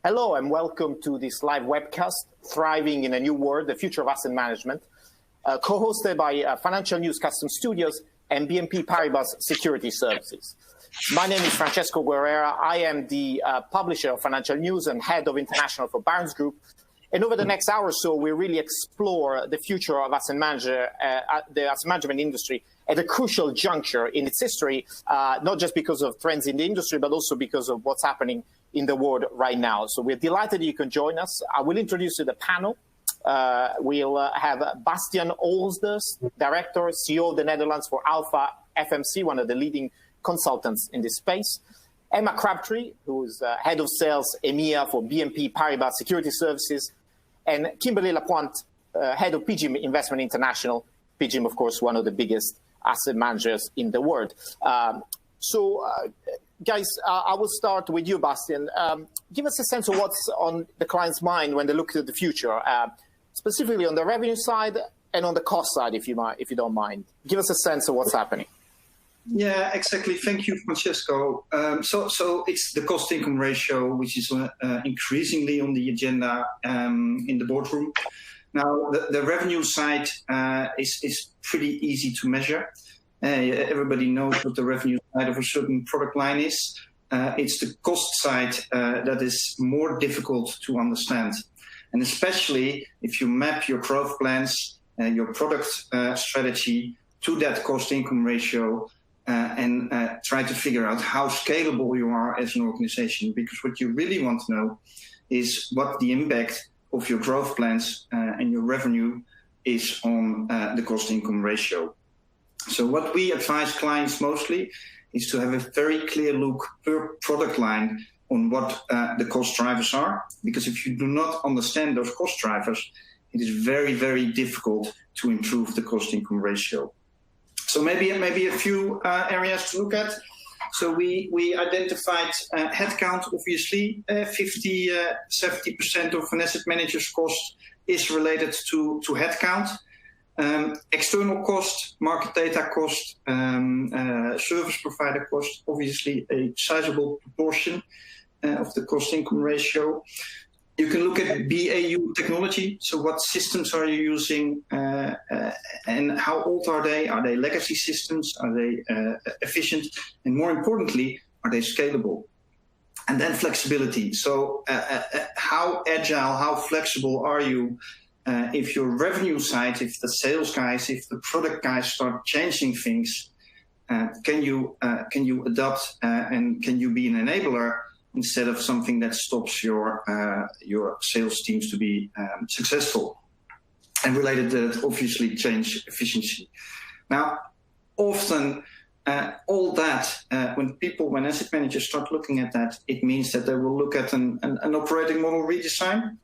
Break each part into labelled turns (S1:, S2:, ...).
S1: Hello and welcome to this live webcast, Thriving in a New World, the Future of Asset Management, co-hosted by Financial News Custom Studios and BNP Paribas Securities Services. My name is Francesco Guerrera. I am the publisher of Financial News and head of international for Barron's Group. And over the next hour or so, we really explore the future of the asset management industry at a crucial juncture in its history, not just because of trends in the industry, but also because of what's happening in the world right now. So we're delighted you can join us. I will introduce you to the panel. We'll have Bastiaan Olsders, Director, CEO of the Netherlands for Alpha FMC, one of the leading consultants in this space. Emma Crabtree, who is Head of Sales EMEA for BNP Paribas Securities Services, and Kimberly Lapointe, Head of PGIM Investment International. PGIM, of course, one of the biggest asset managers in the world. Guys, I will start with you, Bastiaan. Give us a sense of what's on the client's mind when they look to the future, specifically on the revenue side and on the cost side, if you don't mind. Give us a sense of what's happening.
S2: Yeah, exactly. Thank you, Francesco. So it's the cost-income ratio, which is increasingly on the agenda in the boardroom. Now, the revenue side is pretty easy to measure. Everybody knows what the revenue side of a certain product line is. It's the cost side that is more difficult to understand. And especially if you map your growth plans, your product strategy to that cost-income ratio, and try to figure out how scalable you are as an organization. Because what you really want to know is what the impact of your growth plans and your revenue is on the cost-income ratio. So what we advise clients mostly is to have a very clear look per product line on what the cost drivers are. Because if you do not understand those cost drivers, it is very, very difficult to improve the cost-income ratio. So maybe a few areas to look at. So we identified headcount, obviously. 50-70% of an asset manager's cost is related to headcount. External cost, market data cost, service provider cost, obviously a sizable proportion of the cost-income ratio. You can look at BAU technology. So what systems are you using and how old are they? Are they legacy systems? Are they efficient? And more importantly, are they scalable? And then flexibility. So how agile, how flexible are you? If your revenue side, if the sales guys, if the product guys start changing things, can you adapt and can you be an enabler instead of something that stops your sales teams to be successful? And related to that, obviously, change efficiency. Now, often all that, when asset managers start looking at that, it means that they will look at an operating model redesign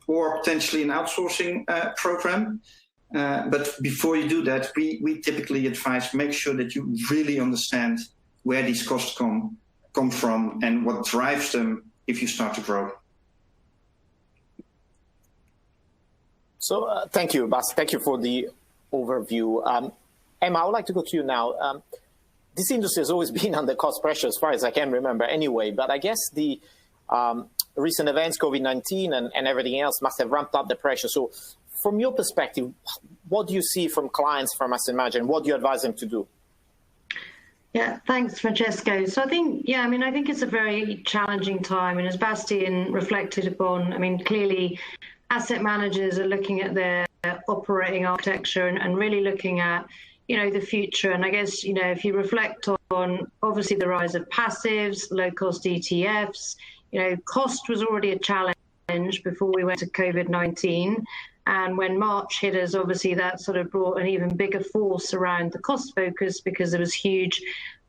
S2: or potentially an outsourcing program. But before you do that, we typically advise make sure that you really understand where these costs come from and what drives them if you start to grow.
S1: So thank you, Bas. Thank you for the overview. Emma, I would like to go to you now. This industry has always been under cost pressure as far as I can remember anyway, but I guess the recent events, COVID-19 and everything else must have ramped up the pressure. So from your perspective, what do you see from clients from asset management? What do you advise them to do?
S3: Yeah, thanks, Francesco. So I think it's a very challenging time. And as Bastiaan reflected upon, clearly asset managers are looking at their operating architecture and really looking at, the future. And I guess, if you reflect on obviously the rise of passives, low cost ETFs, cost was already a challenge before we went to COVID-19. And when March hit us, obviously that sort of brought an even bigger force around the cost focus because there was huge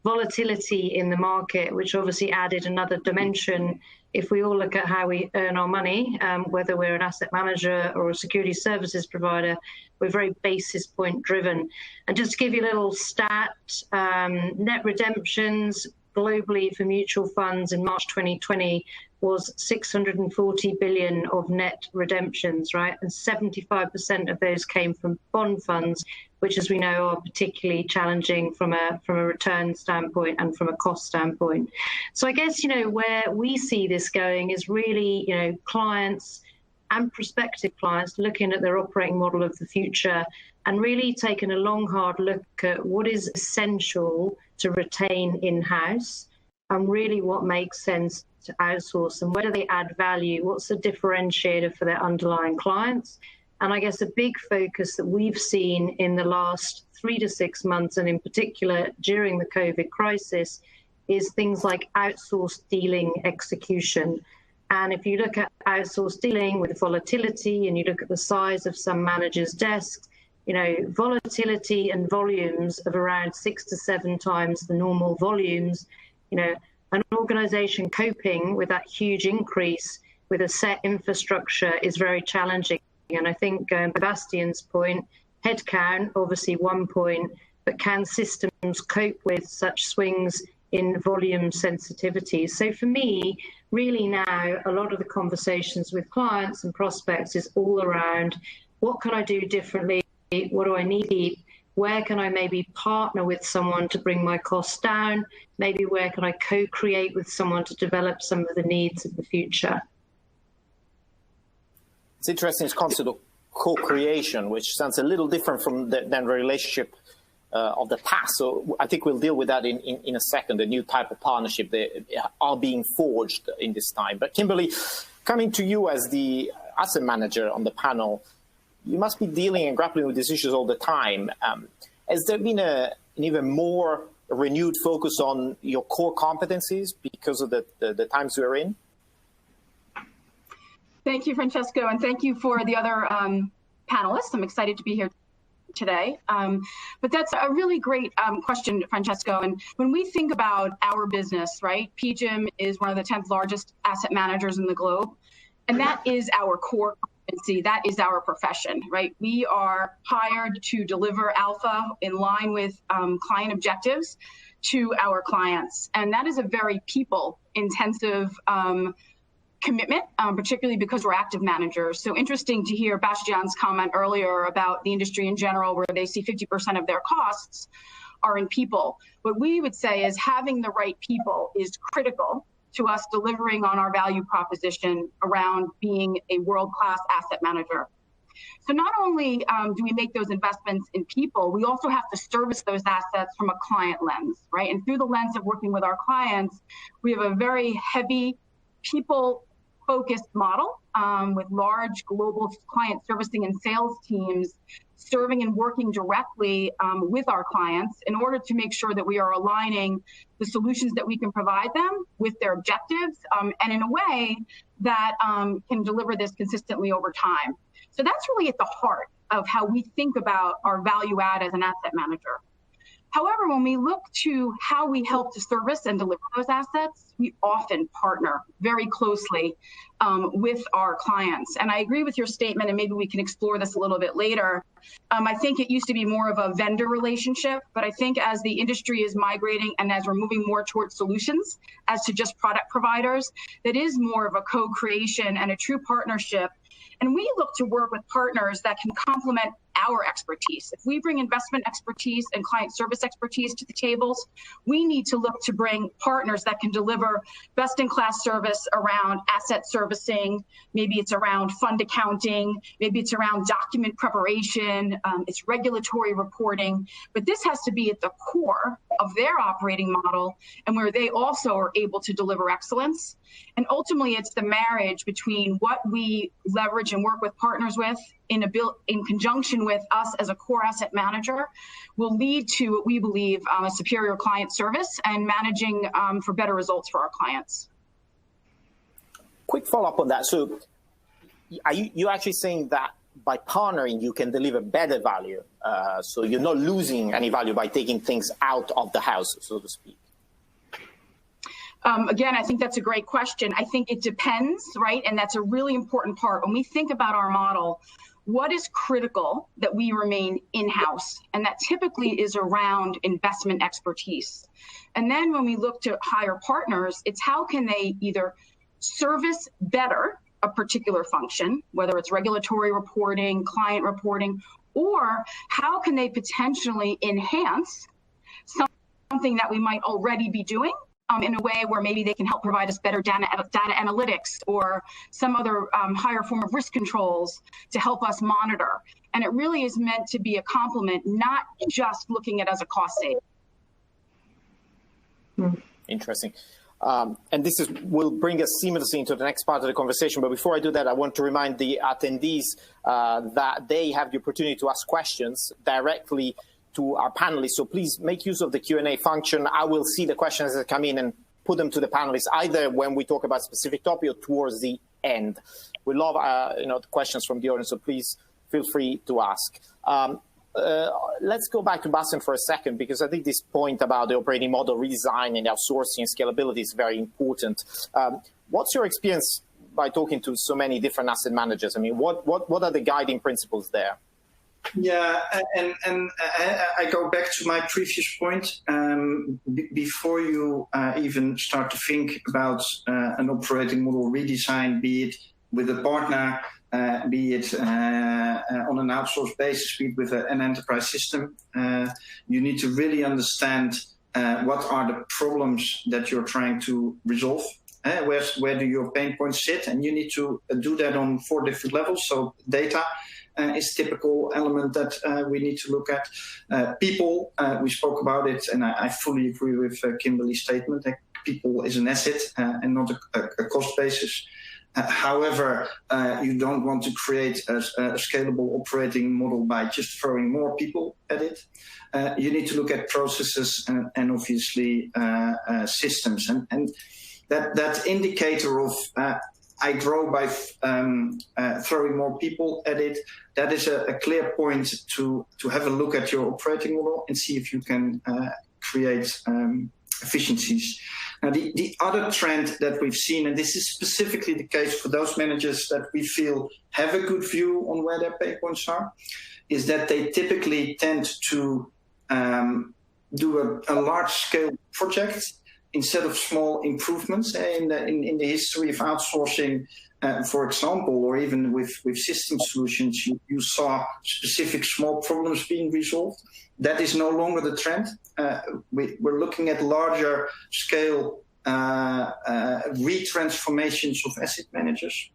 S3: volatility in the market, which obviously added another dimension. If we all look at how we earn our money, whether we're an asset manager or a security services provider, we're very basis point driven. And just to give you a little stat, net redemptions globally for mutual funds in March 2020 was 640 billion of net redemptions, right? And 75% of those came from bond funds, which, as we know, are particularly challenging from a return standpoint and from a cost standpoint. So I guess, where we see this going is really, clients and prospective clients looking at their operating model of the future and really taking a long, hard look at what is essential to retain in-house and really what makes sense to outsource and where do they add value, what's the differentiator for their underlying clients. And I guess a big focus that we've seen in the last 3 to 6 months, and in particular during the COVID crisis, is things like outsourced dealing execution. And if you look at outsourced dealing with volatility and you look at the size of some managers' desks, volatility and volumes of around 6 to 7 times the normal volumes, an organization coping with that huge increase with a set infrastructure is very challenging. And I think Bastian's point, headcount, obviously one point, but can systems cope with such swings in volume sensitivity? So for me, really now, a lot of the conversations with clients and prospects is all around what can I do differently? What do I need? Where can I maybe partner with someone to bring my costs down? Maybe where can I co-create with someone to develop some of the needs of the future?
S1: It's interesting, this concept of co-creation, which sounds a little different from than the relationship of the past. So I think we'll deal with that in a second, the new type of partnership that are being forged in this time. But Kimberly, coming to you as the asset manager on the panel, you must be dealing and grappling with these issues all the time. Has there been an even more renewed focus on your core competencies because of the times we're in?
S4: Thank you, Francesco, and thank you for the other panelists. I'm excited to be here today. But that's a really great question, Francesco. And when we think about our business, right, PGIM is one of the 10th largest asset managers in the globe, and that is our core competency. That is our profession, right? We are hired to deliver alpha in line with client objectives to our clients. And that is a very people-intensive commitment, particularly because we're active managers. So interesting to hear Bastian's comment earlier about the industry in general, where they see 50% of their costs are in people. What we would say is having the right people is critical to us delivering on our value proposition around being a world-class asset manager. So not only do we make those investments in people, we also have to service those assets from a client lens, right? And through the lens of working with our clients, we have a very heavy people-focused model with large global client servicing and sales teams serving and working directly with our clients in order to make sure that we are aligning the solutions that we can provide them with their objectives and in a way that can deliver this consistently over time. So that's really at the heart of how we think about our value add as an asset manager. However, when we look to how we help to service and deliver those assets, we often partner very closely with our clients. And I agree with your statement, and maybe we can explore this a little bit later. I think it used to be more of a vendor relationship, but I think as the industry is migrating and as we're moving more towards solutions as to just product providers, that is more of a co-creation and a true partnership. And we look to work with partners that can complement our expertise. If we bring investment expertise and client service expertise to the tables, we need to look to bring partners that can deliver best-in-class service around asset servicing. Maybe it's around fund accounting. Maybe it's around document preparation. It's regulatory reporting. But this has to be at the core of their operating model and where they also are able to deliver excellence. And ultimately, it's the marriage between what we leverage and work with partners with in conjunction with us as a core asset manager will lead to what we believe a superior client service and managing for better results for our clients.
S1: Quick follow-up on that. So are you actually saying that by partnering, you can deliver better value? So you're not losing any value by taking things out of the house, so to speak?
S4: Again, I think that's a great question. I think it depends, right? And that's a really important part. When we think about our model, what is critical that we remain in-house? And that typically is around investment expertise. And then when we look to hire partners, it's how can they either service better a particular function, whether it's regulatory reporting, client reporting, Or how can they potentially enhance something that we might already be doing in a way where maybe they can help provide us better data analytics or some other higher form of risk controls to help us monitor. And it really is meant to be a complement, not just looking at it as a cost saving.
S1: Interesting. And this will bring us seamlessly into the next part of the conversation. But before I do that, I want to remind the attendees that they have the opportunity to ask questions directly to our panelists. So please make use of the Q&A function. I will see the questions that come in and put them to the panelists, either when we talk about a specific topic or towards the end. We love the questions from the audience, so please feel free to ask. Let's go back to Bastian for a second, because I think this point about the operating model redesign and outsourcing and scalability is very important. What's your experience by talking to so many different asset managers? I mean, what are the guiding principles there?
S2: Yeah, and I go back to my previous point. Before you even start to think about an operating model redesign, be it with a partner, be it on an outsourced basis, be it with an enterprise system, you need to really understand what are the problems that you're trying to resolve. Where do your pain points sit? And you need to do that on 4 different levels. So data is a typical element that we need to look at. People, we spoke about it, and I fully agree with Kimberly's statement that people is an asset and not a cost basis. However, you don't want to create a scalable operating model by just throwing more people at it. You need to look at processes and obviously systems. And that indicator of I grow by throwing more people at it, that is a clear point to have a look at your operating model and see if you can create efficiencies. Now, the other trend that we've seen, and this is specifically the case for those managers that we feel have a good view on where their pain points are, is that they typically tend to do a large-scale project instead of small improvements. In the history of outsourcing, for example, or even with system solutions, you saw specific small problems being resolved. That is no longer the trend. We're looking at larger scale retransformations of asset managers.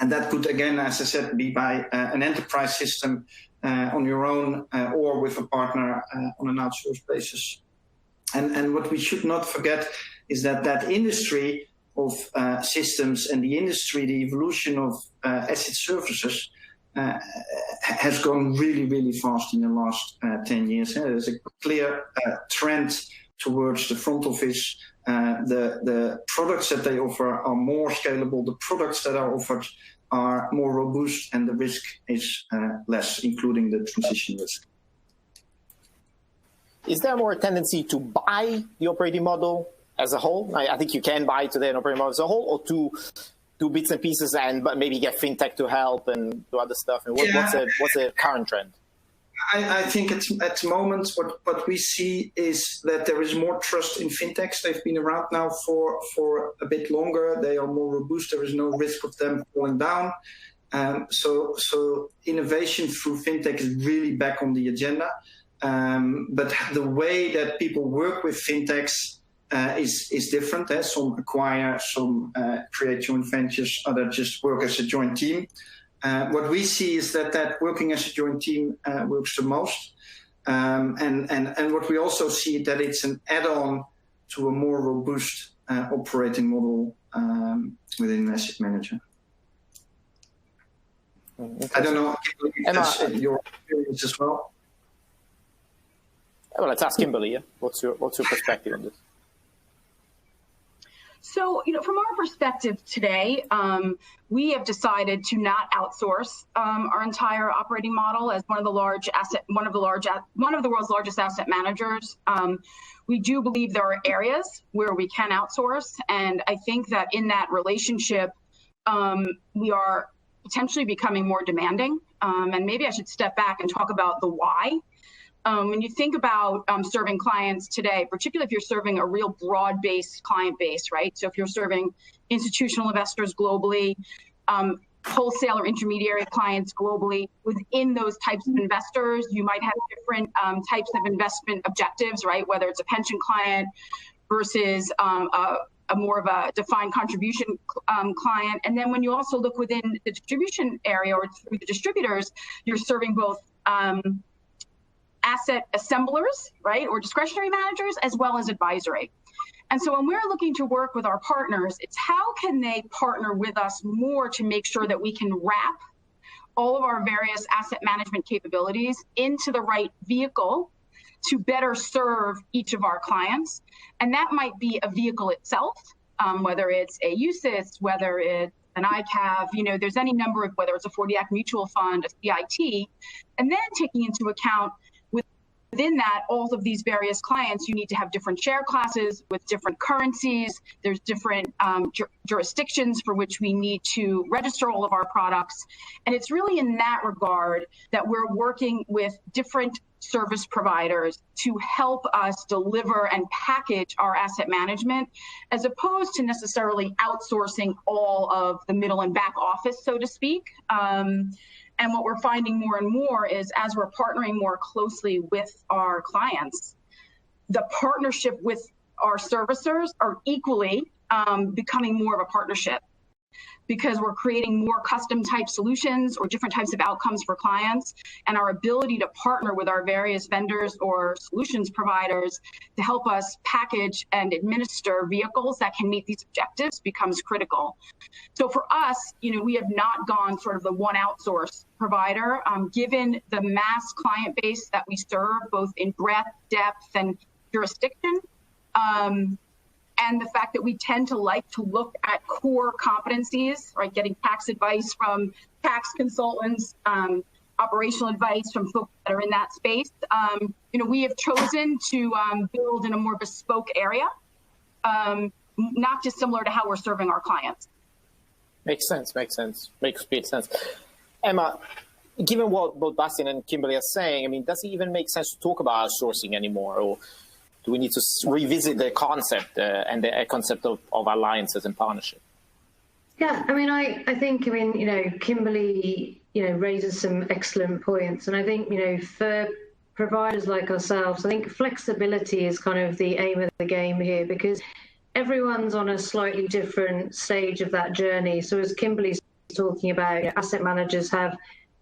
S2: And that could, again, as I said, be by an enterprise system on your own or with a partner on an outsourced basis. And what we should not forget is that industry of systems and the evolution of asset services has gone really, really fast in the last 10 years. There's a clear trend towards the front office. The products that they offer are more scalable. The products that are offered are more robust, and the risk is less, including the transition risk.
S1: Is there more a tendency to buy the operating model as a whole? I think you can buy today an operating model as a whole, or to do bits and pieces and but maybe get fintech to help and do other stuff. And what's the current trend?
S2: I think at the moment what we see is that there is more trust in fintechs. They've been around now for a bit longer. They are more robust. There is no risk of them falling down. So innovation through fintech is really back on the agenda. But the way that people work with fintechs is different. Some acquire, some create joint ventures, others just work as a joint team. What we see is that working as a joint team works the most. And what we also see that it's an add-on to a more robust operating model within an asset manager. I don't know if that's your experience as well.
S1: Well, let's ask Kimberly. Yeah? What's your perspective on this?
S4: So, from our perspective today, we have decided to not outsource our entire operating model as one of the world's largest asset managers. We do believe there are areas where we can outsource, and I think that in that relationship, we are potentially becoming more demanding. And maybe I should step back and talk about the why. When you think about serving clients today, particularly if you're serving a real broad-based client base, right? So if you're serving institutional investors globally, wholesale or intermediary clients globally. Within those types of investors, you might have different types of investment objectives, right? Whether it's a pension client versus a more of a defined contribution client. And then when you also look within the distribution area or through the distributors, you're serving both asset assemblers, right, or discretionary managers, as well as advisory. And so when we're looking to work with our partners, it's how can they partner with us more to make sure that we can wrap all of our various asset management capabilities into the right vehicle to better serve each of our clients. And that might be a vehicle itself, whether it's a UCITS, whether it's an ICAV, you know, there's any number of, whether it's a 40 Act mutual fund, a CIT, and then taking into account within that, all of these various clients, you need to have different share classes with different currencies. There's different jurisdictions for which we need to register all of our products. And it's really in that regard that we're working with different service providers to help us deliver and package our asset management, as opposed to necessarily outsourcing all of the middle and back office, so to speak. And what we're finding more and more is, as we're partnering more closely with our clients, the partnership with our servicers are equally becoming more of a partnership, because we're creating more custom type solutions or different types of outcomes for clients, and our ability to partner with our various vendors or solutions providers to help us package and administer vehicles that can meet these objectives becomes critical. So for us, you know, we have not gone sort of the one outsource provider, given the mass client base that we serve, both in breadth, depth, and jurisdiction. And the fact that we tend to like to look at core competencies, right? Getting tax advice from tax consultants, operational advice from folks that are in that space. You know, we have chosen to build in a more bespoke area, not dissimilar to how we're serving our clients.
S1: Makes sense, makes complete sense. Emma, given what both Bastian and Kimberly are saying, I mean, does it even make sense to talk about outsourcing anymore? Or do we need to revisit the concept and the concept of alliances and partnership?
S3: Yeah, I mean, I think, you know, Kimberly, you know, raises some excellent points. And I think, you know, for providers like ourselves, I think flexibility is kind of the aim of the game here, because everyone's on a slightly different stage of that journey. So as Kimberly's talking about, asset managers have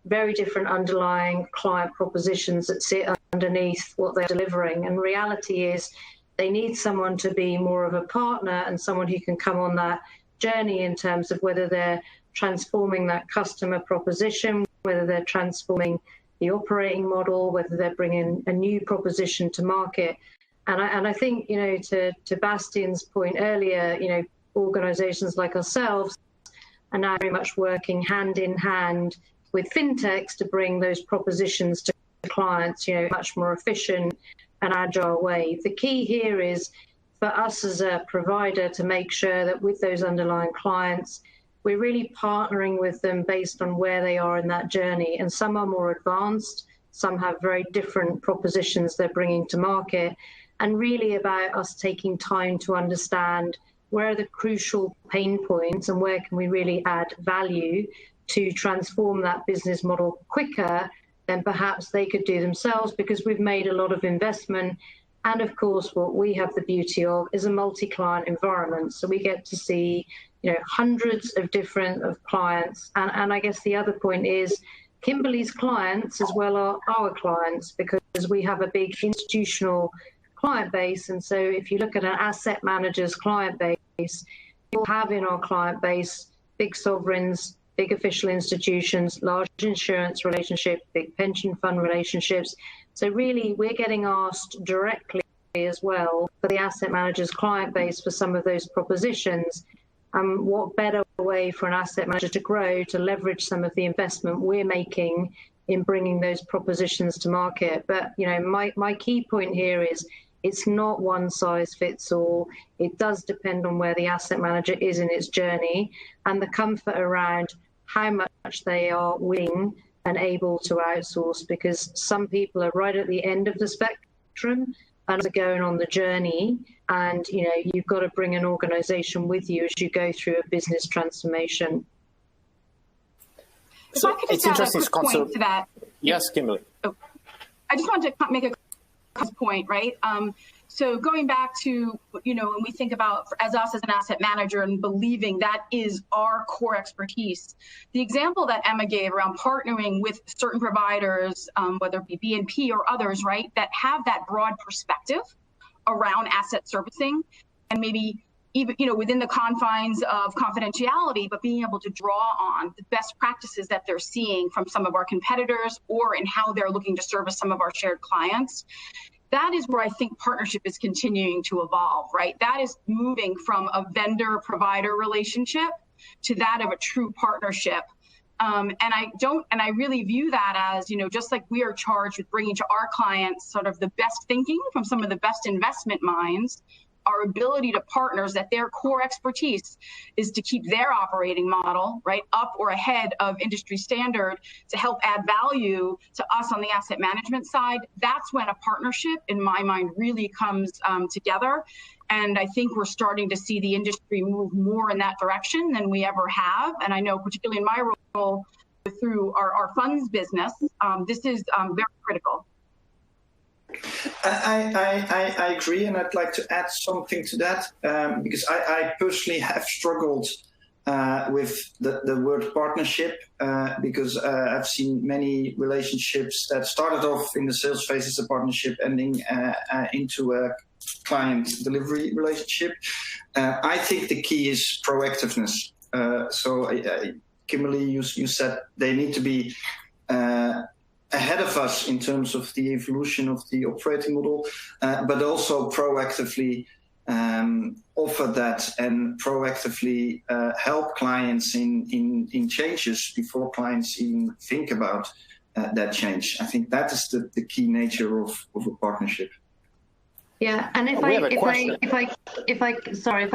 S3: very different underlying client propositions that sit underneath what they're delivering. And reality is they need someone to be more of a partner and someone who can come on that journey in terms of whether they're transforming that customer proposition, whether they're transforming the operating model, whether they're bringing a new proposition to market. And I think, you know, to Bastian's point earlier, you know, organizations like ourselves are now very much working hand in hand with fintechs to bring those propositions to clients, you know, much more efficient and agile way. The key here is for us as a provider to make sure that with those underlying clients, we're really partnering with them based on where they are in that journey. And some are more advanced, some have very different propositions they're bringing to market, and really about us taking time to understand where are the crucial pain points and where can we really add value to transform that business model quicker than perhaps they could do themselves, because we've made a lot of investment. And of course, what we have the beauty of is a multi-client environment. So we get to see, you know, hundreds of different clients. And I guess the other point is Kimberly's clients as well are our clients, because we have a big institutional client base. And so if you look at an asset manager's client base, you'll have in our client base big sovereigns, big official institutions, large insurance relationships, big pension fund relationships. So really, we're getting asked directly as well for the asset manager's client base for some of those propositions. What better way for an asset manager to grow, to leverage some of the investment we're making in bringing those propositions to market? But, you know, my key point here is it's not one size fits all. It does depend on where the asset manager is in its journey and the comfort around how much they are willing and able to outsource, because some people are right at the end of the spectrum and are going on the journey. And, you know, you've got to bring an organization with you as you go through a business transformation.
S4: If I could just add a quick point to that.
S1: Yes, Kimberly.
S4: Oh, I just wanted to make a point, right? So going back to, when we think about as us as an asset manager and believing that is our core expertise, the example that Emma gave around partnering with certain providers, whether it be BNP or others, right, that have that broad perspective around asset servicing and maybe even, within the confines of confidentiality, but being able to draw on the best practices that they're seeing from some of our competitors or in how they're looking to service some of our shared clients. That is where I think partnership is continuing to evolve, right? That is moving from a vendor-provider relationship to that of a true partnership. And I really view that as, just like we are charged with bringing to our clients sort of the best thinking from some of the best investment minds, our ability to partners that their core expertise is to keep their operating model, right, up or ahead of industry standard to help add value to us on the asset management side. That's when a partnership, in my mind, really comes together. And I think we're starting to see the industry move more in that direction than we ever have. And I know, particularly in my role through our funds business, this is very critical.
S2: I agree, and I'd like to add something to that because I personally have struggled with the word partnership because I've seen many relationships that started off in the sales phase as a partnership, ending into a client delivery relationship. I think the key is proactiveness. Kimberly, you said they need to be ahead of us in terms of the evolution of the operating model, but also proactively offer that and proactively help clients in changes before clients even think about that change. I think that is the key nature of a partnership.
S3: Yeah, and if I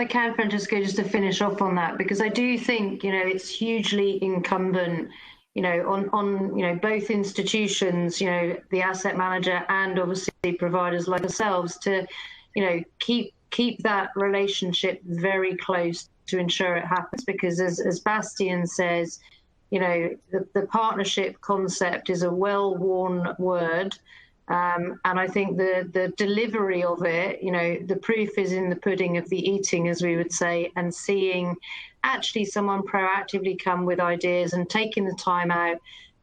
S3: can, Francesco, just to finish off on that, because I do think, it's hugely incumbent on both institutions, the asset manager and obviously providers like ourselves to, keep that relationship very close to ensure it happens. Because as Bastian says, the partnership concept is a well-worn word. And I think the delivery of it, the proof is in the pudding of the eating, as we would say, and seeing actually someone proactively come with ideas and taking the time out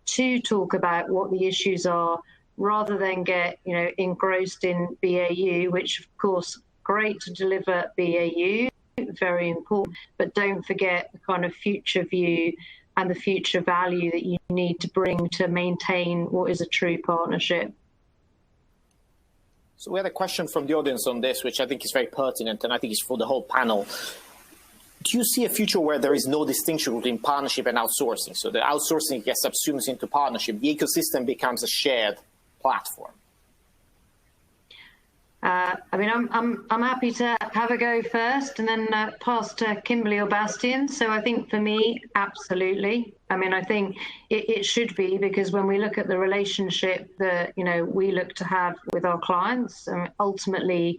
S3: to talk about what the issues are, rather than get, engrossed in BAU, which of course, great to deliver BAU, very important, but don't forget the kind of future view and the future value that you need to bring to maintain what is a true partnership.
S1: So we had a question from the audience on this, which I think is very pertinent, and I think it's for the whole panel. Do you see a future where there is no distinction between partnership and outsourcing? So the outsourcing gets subsumed into partnership, the ecosystem becomes a shared platform.
S3: I'm happy to have a go first and then pass to Kimberly or Bastian. So I think for me, absolutely. I think it should be, because when we look at the relationship that, we look to have with our clients, ultimately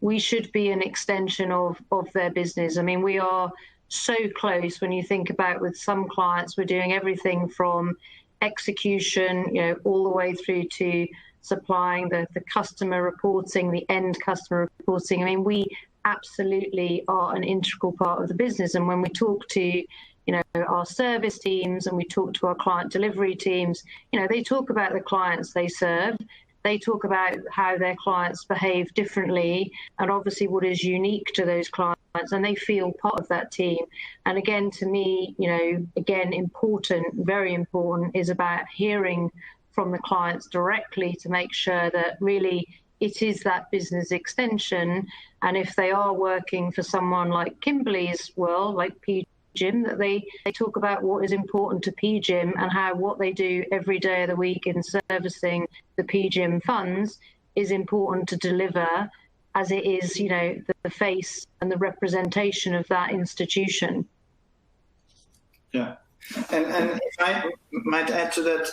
S3: we should be an extension of their business. We are so close. When you think about with some clients, we're doing everything from execution, all the way through to supplying the customer reporting, the end customer reporting. We absolutely are an integral part of the business. And when we talk to, our service teams and we talk to our client delivery teams, they talk about the clients they serve. They talk about how their clients behave differently and obviously what is unique to those clients, and they feel part of that team. And again, to me, important, very important, is about hearing from the clients directly to make sure that really it is that business extension. And if they are working for someone like Kimberly's world, like PGIM, that they talk about what is important to PGIM and how what they do every day of the week in servicing the PGIM funds is important to deliver, as it is, the face and the representation of that institution.
S2: Yeah. And if I might add to that,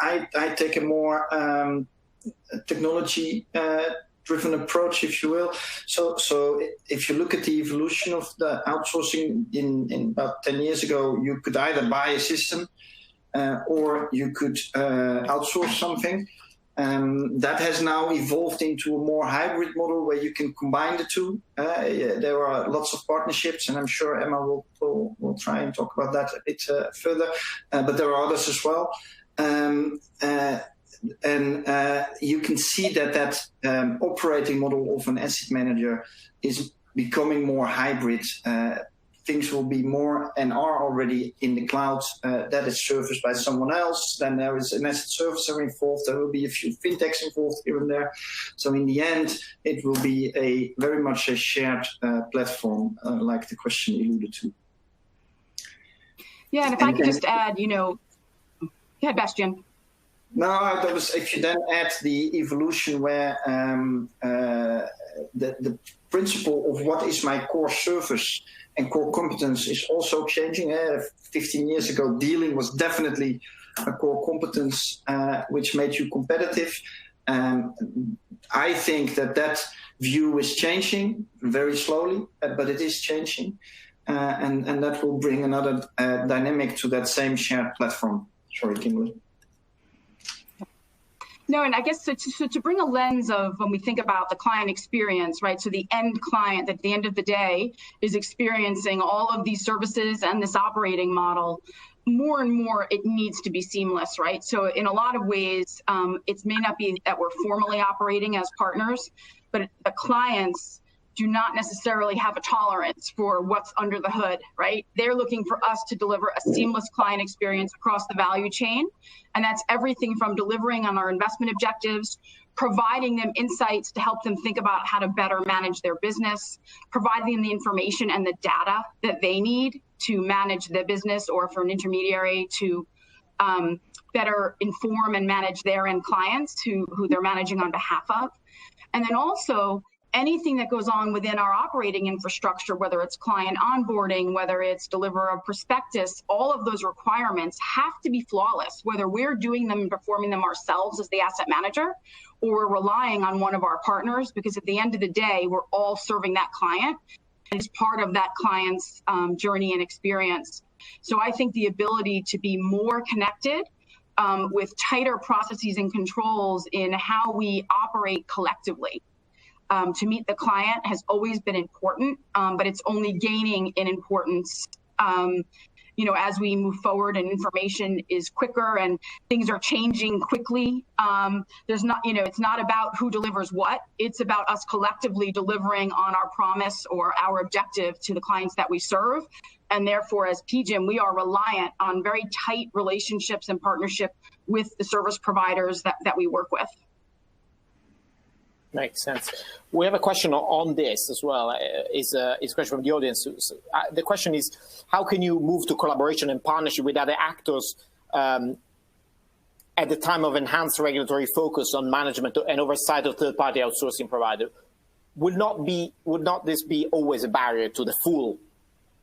S2: I take a more technology-driven approach, if you will. So if you look at the evolution of the outsourcing in about 10 years ago, you could either buy a system or you could outsource something. That has now evolved into a more hybrid model where you can combine the two. There are lots of partnerships, and I'm sure Emma will try and talk about that a bit further, but there are others as well. And you can see that operating model of an asset manager is becoming more hybrid. Things will be more and are already in the cloud. That is serviced by someone else. Then there is an asset servicer involved. There will be a few fintechs involved here and there. So in the end, it will be very much a shared platform, like the question alluded to.
S4: Yeah, and if I could just add, go ahead, Bastian.
S2: No, that was if you then add the evolution where the principle of what is my core service and core competence is also changing. 15 years ago, dealing was definitely a core competence which made you competitive. I think that view is changing very slowly, but it is changing. And that will bring another dynamic to that same shared platform. Sorry, Kimberly.
S4: No, and I guess so to bring a lens of when we think about the client experience, right? So the end client at the end of the day is experiencing all of these services and this operating model. More and more, it needs to be seamless, right? So in a lot of ways, it may not be that we're formally operating as partners, but the clients do not necessarily have a tolerance for what's under the hood, right? They're looking for us to deliver a seamless client experience across the value chain. And that's everything from delivering on our investment objectives, providing them insights to help them think about how to better manage their business, providing them the information and the data that they need to manage their business, or for an intermediary to better inform and manage their end clients who they're managing on behalf of. And then also, anything that goes on within our operating infrastructure, whether it's client onboarding, whether it's deliver a prospectus, all of those requirements have to be flawless, whether we're doing them and performing them ourselves as the asset manager, or we're relying on one of our partners, because at the end of the day, we're all serving that client, and it's part of that client's journey and experience. So I think the ability to be more connected with tighter processes and controls in how we operate collectively to meet the client has always been important, but it's only gaining in importance, as we move forward and information is quicker and things are changing quickly. It's not about who delivers what, it's about us collectively delivering on our promise or our objective to the clients that we serve. And therefore, as PGIM, we are reliant on very tight relationships and partnership with the service providers that we work with.
S1: Makes sense. We have a question on this as well. Is a question from the audience. The question is, how can you move to collaboration and partnership with other actors at the time of enhanced regulatory focus on management and oversight of third-party outsourcing provider? Would not this be always a barrier to the full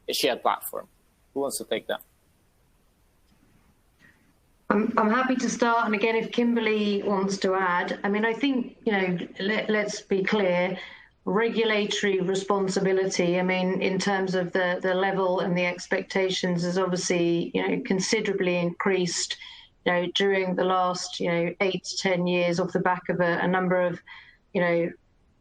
S1: shared platform? Who wants to take that?
S3: I'm happy to start, and again, if Kimberly wants to add, I think, let's be clear, regulatory responsibility, in terms of the level and the expectations is obviously, considerably increased, during the last, 8 to 10 years off the back of a number of,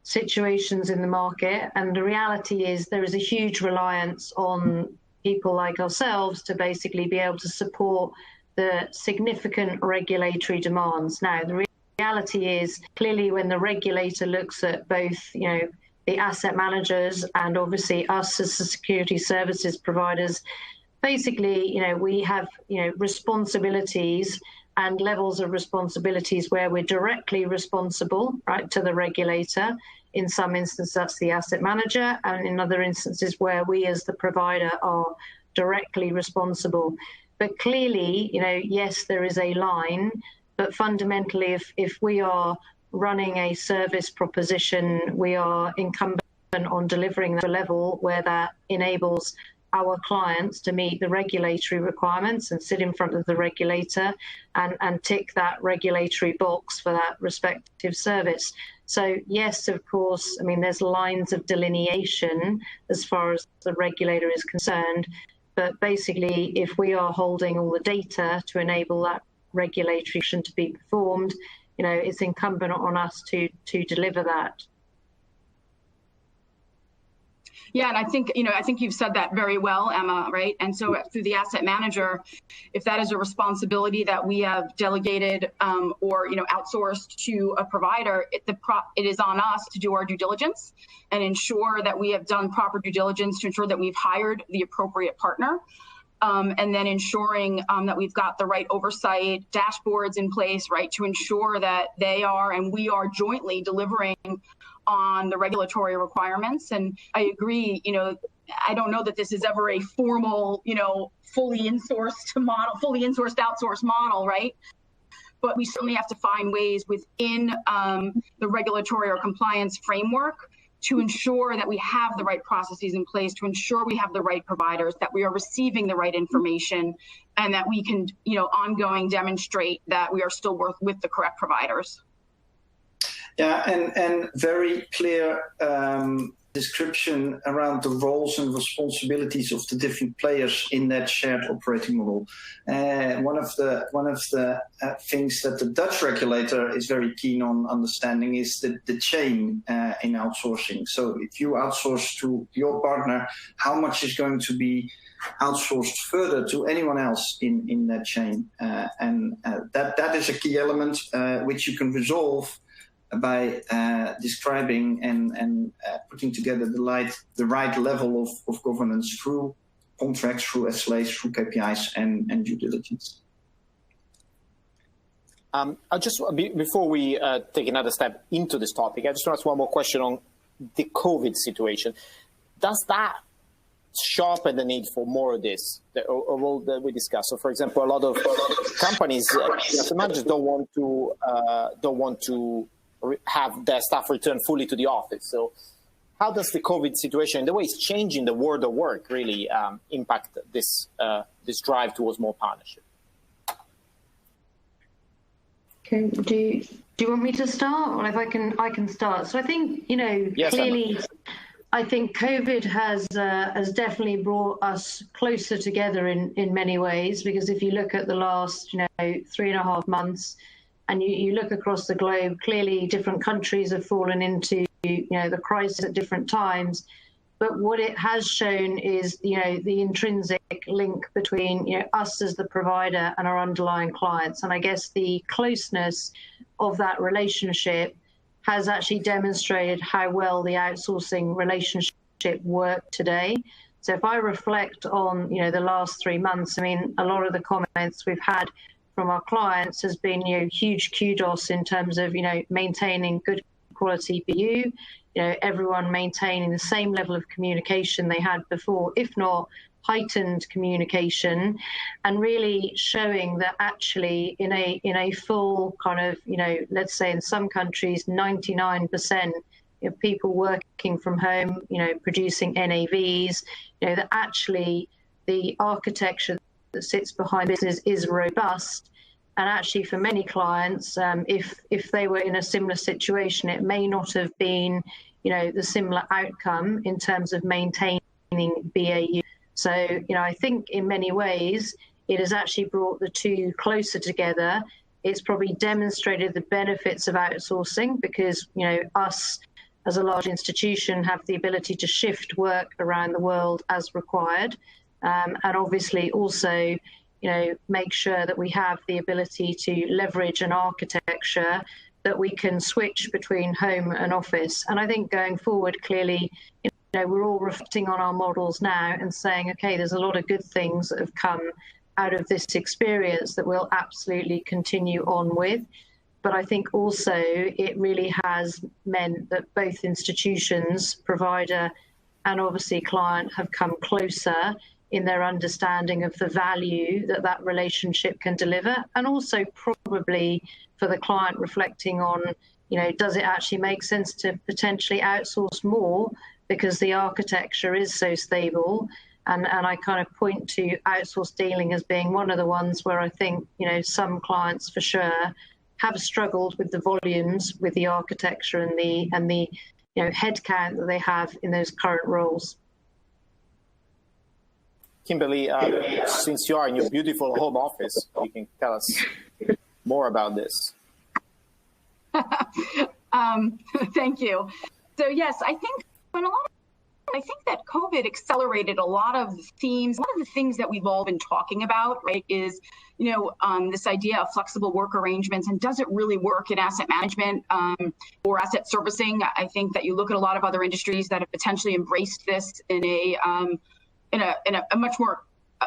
S3: situations in the market. And the reality is there is a huge reliance on people like ourselves to basically be able to support the significant regulatory demands. Now, the reality is clearly when the regulator looks at both, the asset managers and obviously us as the security services providers, basically, we have, responsibilities and levels of responsibilities where we're directly responsible, right, to the regulator. In some instances, that's the asset manager, and in other instances where we as the provider are directly responsible. But clearly, yes, there is a line, but fundamentally, if we are running a service proposition, we are incumbent on delivering the level where that enables our clients to meet the regulatory requirements and sit in front of the regulator and tick that regulatory box for that respective service. So yes, of course, there's lines of delineation as far as the regulator is concerned. But basically, if we are holding all the data to enable that regulatory action to be performed, it's incumbent on us to deliver that.
S4: Yeah, and I think you've said that very well, Emma, right? And so through the asset manager, if that is a responsibility that we have delegated or outsourced to a provider, it is on us to do our due diligence and ensure that we have done proper due diligence to ensure that we've hired the appropriate partner. And then ensuring that we've got the right oversight dashboards in place, right, to ensure that they are and we are jointly delivering on the regulatory requirements. And I agree, I don't know that this is ever a formal, fully outsourced model, right? But we certainly have to find ways within the regulatory or compliance framework to ensure that we have the right processes in place, to ensure we have the right providers, that we are receiving the right information, and that we can, ongoing demonstrate that we are still with the correct providers.
S2: Yeah, and very clear description around the roles and responsibilities of the different players in that shared operating model. One of the things that the Dutch regulator is very keen on understanding is the chain in outsourcing. So if you outsource to your partner, how much is going to be outsourced further to anyone else in that chain? And that is a key element which you can resolve by describing and putting together the right level of governance through contracts, through SLAs, through KPIs and due diligence.
S1: I just, before we take another step into this topic, I just want to ask one more question on the COVID situation. Does that sharpen the need for more of this, of all that we discussed? So, for example, a lot of companies, asset managers don't want to have their staff return fully to the office. So how does the COVID situation, the way it's changing the world of work, really impact this drive towards more partnership?
S3: Okay, do you want me to start? Or if I can start. So I think, yes, clearly, I think COVID has definitely brought us closer together in many ways, because if you look at the last, 3.5 months, and you look across the globe, clearly different countries have fallen into, the crisis at different times. But what it has shown is, the intrinsic link between, us as the provider and our underlying clients. And I guess the closeness of that relationship has actually demonstrated how well the outsourcing relationship worked today. So if I reflect on, the last 3 months, a lot of the comments we've had from our clients has been, huge kudos in terms of, maintaining good quality BU, everyone maintaining the same level of communication they had before, if not heightened communication, and really showing that actually in a full kind of, let's say in some countries, 99% of people working from home, producing NAVs, that actually the architecture that sits behind business is robust. And actually for many clients, if they were in a similar situation, it may not have been, the similar outcome in terms of maintaining BAU. So, I think in many ways, it has actually brought the two closer together. It's probably demonstrated the benefits of outsourcing because, us as a large institution have the ability to shift work around the world as required. And obviously also, make sure that we have the ability to leverage an architecture that we can switch between home and office. And I think going forward, clearly, we're all reflecting on our models now and saying, okay, there's a lot of good things that have come out of this experience that we'll absolutely continue on with. But I think also it really has meant that both institutions, provider and obviously client, have come closer in their understanding of the value that relationship can deliver, and also probably for the client reflecting on, does it actually make sense to potentially outsource more because the architecture is so stable? And I kind of point to outsource dealing as being one of the ones where I think, some clients for sure have struggled with the volumes, with the architecture and the headcount that they have in those current roles.
S1: Kimberly, since you are in your beautiful home office, you can tell us more about this.
S4: Thank you. So yes, I think that COVID accelerated a lot of themes. One of the things that we've all been talking about, right, is this idea of flexible work arrangements, and does it really work in asset management or asset servicing? I think that you look at a lot of other industries that have potentially embraced this in a much more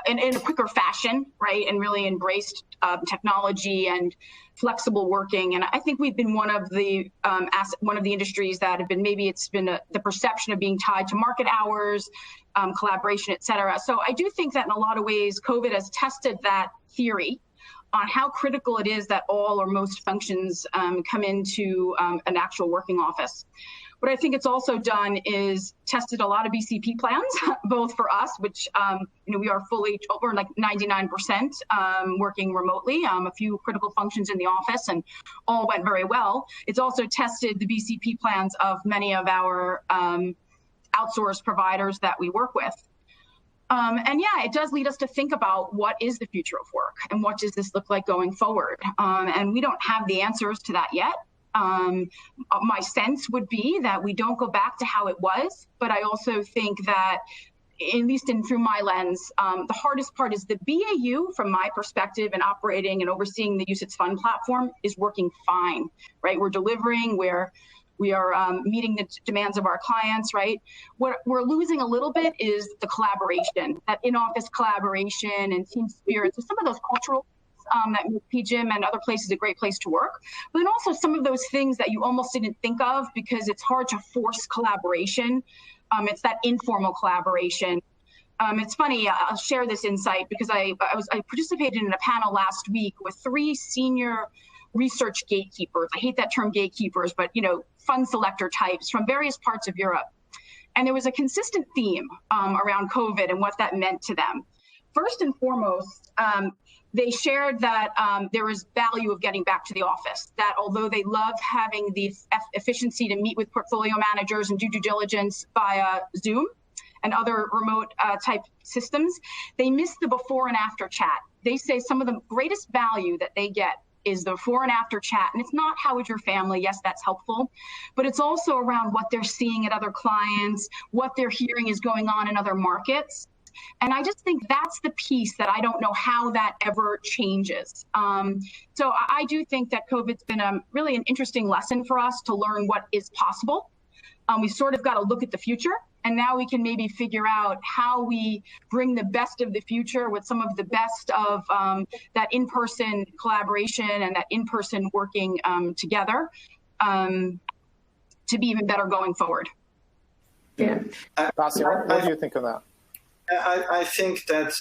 S4: in a quicker fashion, right, and really embraced technology and flexible working. And I think we've been one of the industries that have been, maybe it's been the perception of being tied to market hours, collaboration, et cetera. So I do think that in a lot of ways, COVID has tested that theory on how critical it is that all or most functions come into an actual working office. What I think it's also done is tested a lot of BCP plans, both for us, which we are fully, we're like 99% working remotely, a few critical functions in the office, and all went very well. It's also tested the BCP plans of many of our outsourced providers that we work with. And yeah, it does lead us to think about what is the future of work and what does this look like going forward? And we don't have the answers to that yet. My sense would be that we don't go back to how it was, but I also think that, at least through my lens, the hardest part is the BAU, from my perspective, and operating and overseeing the UCITS fund platform is working fine, right? We're delivering, we are meeting the demands of our clients, right? What we're losing a little bit is the collaboration, that in-office collaboration and team spirit. So some of those cultural that make PGIM and other places a great place to work, but then also some of those things that you almost didn't think of because it's hard to force collaboration. It's that informal collaboration. It's funny, I'll share this insight because I participated in a panel last week with 3 senior research gatekeepers. I hate that term gatekeepers, but fund selector types from various parts of Europe. And there was a consistent theme around COVID and what that meant to them. First and foremost, they shared that there was value of getting back to the office, that although they love having the efficiency to meet with portfolio managers and do due diligence via Zoom and other remote type systems, they miss the before and after chat. They say some of the greatest value that they get is the before and after chat. And it's not how is your family? Yes, that's helpful. But it's also around what they're seeing at other clients, what they're hearing is going on in other markets. And I just think that's the piece that I don't know how that ever changes. So I do think that COVID's been really an interesting lesson for us to learn what is possible. We sort of got to look at the future, and now we can maybe figure out how we bring the best of the future with some of the best of that in-person collaboration and that in-person working together to be even better going forward.
S3: Yeah.
S1: Bastian, what do you think of that?
S2: I think that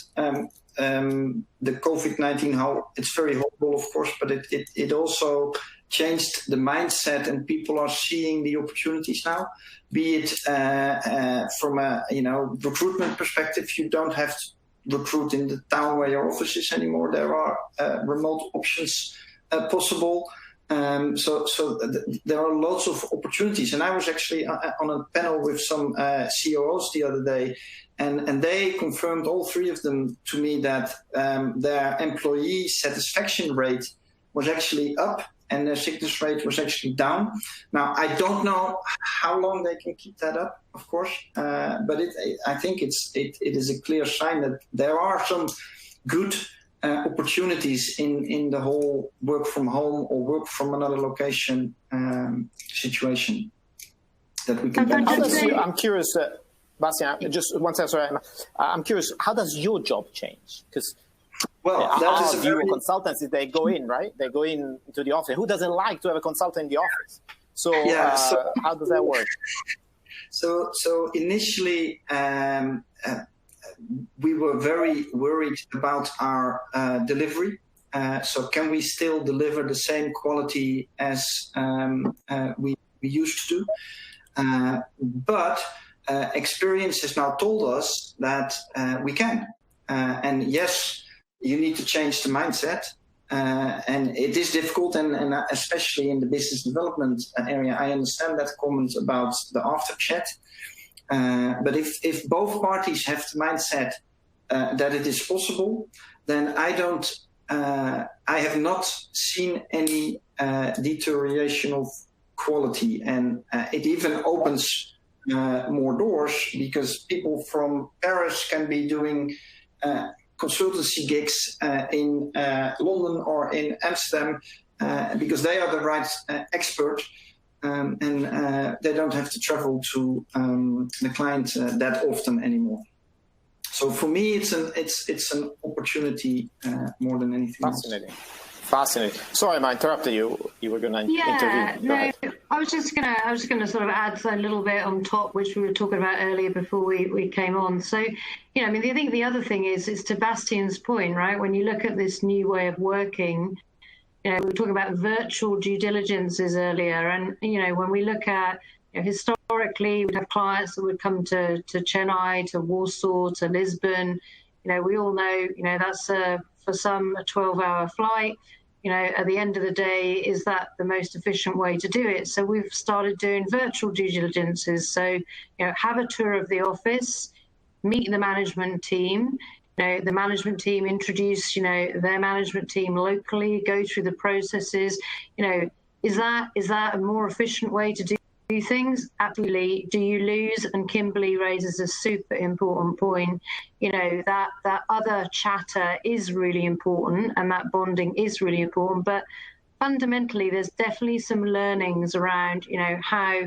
S2: the COVID-19, how it's very horrible, of course, but it also changed the mindset, and people are seeing the opportunities now. Be it from a recruitment perspective, you don't have to recruit in the town where your office is anymore. There are remote options possible. So there are lots of opportunities. And I was actually on a panel with some CEOs the other day, and they confirmed, all 3 of them, to me that their employee satisfaction rate was actually up and their sickness rate was actually down. Now, I don't know how long they can keep that up, of course, but I think it is a clear sign that there are some good opportunities in the whole work from home or work from another location situation that we can benefit.
S1: I'm curious, Bastian, just one second, sorry. I'm curious, how does your job change? Because that is a very... consultancy, they go in, right? They go in to the office. Who doesn't like to have a consultant in the office? So, how does that work?
S2: So initially, we were very worried about our delivery. So can we still deliver the same quality as we used to? But experience has now told us that we can. And yes, you need to change the mindset. And it is difficult, and especially in the business development area, I understand that comment about the after chat. But if both parties have the mindset that it is possible, then I have not seen any deterioration of quality, and it even opens more doors, because people from Paris can be doing consultancy gigs in London or in Amsterdam, because they are the right expert, and they don't have to travel to the client that often anymore. So for me, it's an opportunity more than anything
S1: Fascinating.
S2: else.
S1: Fascinating. Sorry, I interrupted you. You were going to intervene.
S3: I was just gonna sort of add a little bit on top, which we were talking about earlier before we came on. So, I think the other thing is to Bastian's point, right? When you look at this new way of working, we were talking about virtual due diligences earlier, and when we look at historically, we'd have clients that would come to Chennai, to Warsaw, to Lisbon. We all know, that's for some a 12-hour flight. At the end of the day, is that the most efficient way to do it? So we've started doing virtual due diligences. So, have a tour of the office, meet the management team. The management team introduce, their management team locally, go through the processes. Is that a more efficient way to do things? Absolutely. Do you lose? And Kimberly raises a super important point. That other chatter is really important, and that bonding is really important. But fundamentally, there's definitely some learnings around, how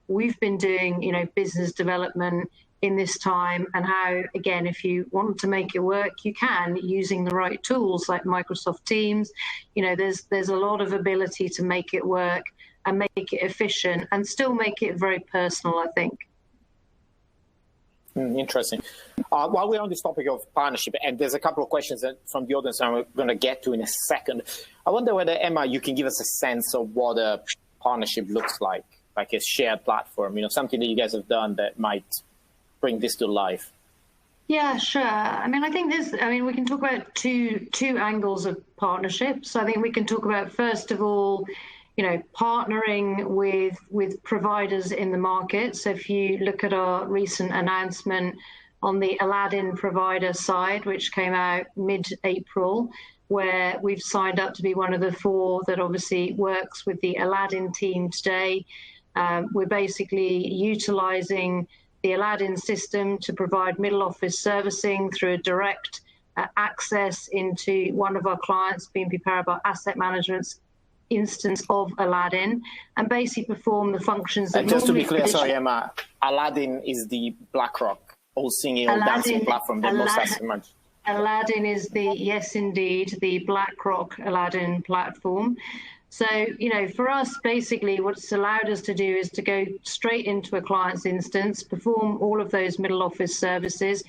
S3: we've been doing, business development in this time, and how, again, if you want to make it work, you can, using the right tools like Microsoft Teams. There's a lot of ability to make it work and make it efficient and still make it very personal, I think.
S1: Interesting. While we're on this topic of partnership, and there's a couple of questions from the audience I'm going to get to in a second, I wonder whether, Emma, you can give us a sense of what a partnership looks like a shared platform, something that you guys have done that might bring this to life.
S3: Yeah, sure. I think we can talk about two angles of partnership. So I think we can talk about, first of all, partnering with providers in the market. So if you look at our recent announcement on the Aladdin provider side, which came out mid-April, where we've signed up to be one of the 4 that obviously works with the Aladdin team today. We're basically utilizing the Aladdin system to provide middle office servicing through a direct access into one of our clients, BNP Paribas Asset Management's instance of Aladdin, and basically perform the functions that
S1: just to be clear, sorry, Emma, Aladdin is the BlackRock all-singing, all-dancing platform that most asset managers.
S3: Aladdin is yes, indeed, the BlackRock Aladdin platform. So, for us, basically, what's allowed us to do is to go straight into a client's instance, perform all of those middle office services,